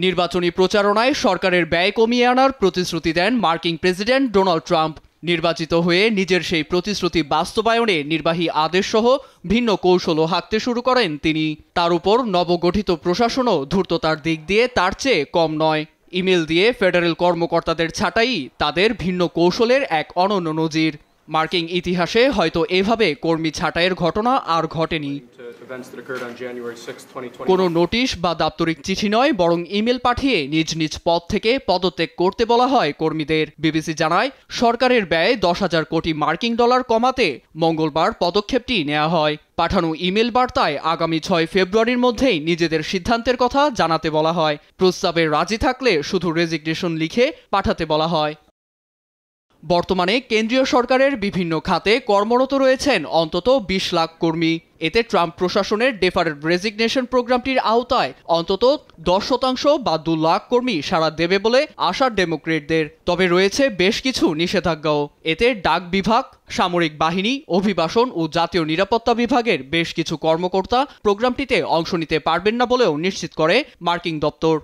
নির্বাচনী প্রচারণায় সরকারের ব্যয় কমিয়ে আনার প্রতিশ্রুতি দেন মার্কিন প্রেসিডেন্ট ডোনাল্ড ট্রাম্প। নির্বাচিত হয়ে নিজের সেই প্রতিশ্রুতি বাস্তবায়নে নির্বাহী আদেশসহ ভিন্ন কৌশলও হাঁকতে শুরু করেন তিনি। তার উপর নবগঠিত প্রশাসনও ধূর্ততার দিক দিয়ে তার চেয়ে কম নয়। ইমেল দিয়ে ফেডারেল কর্মকর্তাদের ছাঁটাই তাদের ভিন্ন কৌশলের এক অনন্য নজির। মার্কিন ইতিহাসে হয়তো এভাবে কর্মী ছাঁটাইয়ের ঘটনা আর ঘটেনি। কোনো নোটিশ বা দাপ্তরিক চিঠি নয়, বরং ইমেল পাঠিয়ে নিজ নিজ পদ থেকে পদত্যাগ করতে বলা হয় কর্মীদের। বিবিসি জানায়, সরকারের ব্যয় 10,000 কোটি মার্কিন ডলার কমাতে মঙ্গলবার পদক্ষেপটি নেওয়া হয়। পাঠানো ইমেল বার্তায় আগামী 6 ফেব্রুয়ারির মধ্যেই নিজেদের সিদ্ধান্তের কথা জানাতে বলা হয়। প্রস্তাবে রাজি থাকলে শুধু রেজিগনেশন লিখে পাঠাতে বলা হয়। বর্তমানে কেন্দ্রীয় সরকারের বিভিন্ন খাতে কর্মরত রয়েছেন অন্তত 20 লাখ কর্মী। এতে ট্রাম্প প্রশাসনের ডেফারেড রেজিগনেশন প্রোগ্রামটির আওতায় অন্তত 10% বা 2 লাখ কর্মী সাড়া দেবে বলে আশা ডেমোক্রেটদের। তবে রয়েছে বেশ কিছু নিষেধাজ্ঞাও। এতে ডাক বিভাগ, সামরিক বাহিনী, অভিবাসন ও জাতীয় নিরাপত্তা বিভাগের বেশ কিছু কর্মকর্তা প্রোগ্রামটিতে অংশ নিতে পারবেন না বলেও নিশ্চিত করে মার্কিন দপ্তর।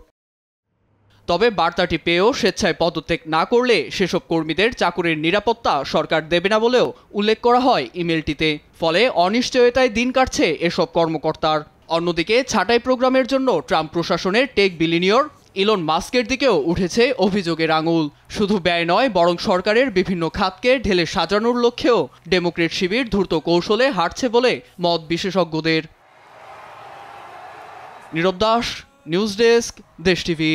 তবে বার্তাটি পেয়েও স্বেচ্ছায় পদত্যাগ না করলে সেসব কর্মীদের চাকুরির নিরাপত্তা সরকার দেবে না বলেও উল্লেখ করা হয় ইমেলটিতে। ফলে অনিশ্চয়তায় দিন কাটছে এসব কর্মকর্তার। অন্যদিকে ছাঁটাই প্রোগ্রামের জন্য ট্রাম্প প্রশাসনের টেক বিলিনিয়র ইলন মাস্কের দিকেও উঠেছে অভিযোগের আঙুল। শুধু ব্যয় নয়, বরং সরকারের বিভিন্ন খাতকে ঢেলে সাজানোর লক্ষ্যেও ডেমোক্রেট শিবির ধূর্ত কৌশলে হাঁটছে বলে মত বিশেষজ্ঞদের। নীরব দাস, নিউজ ডেস্ক, দেশ টিভি।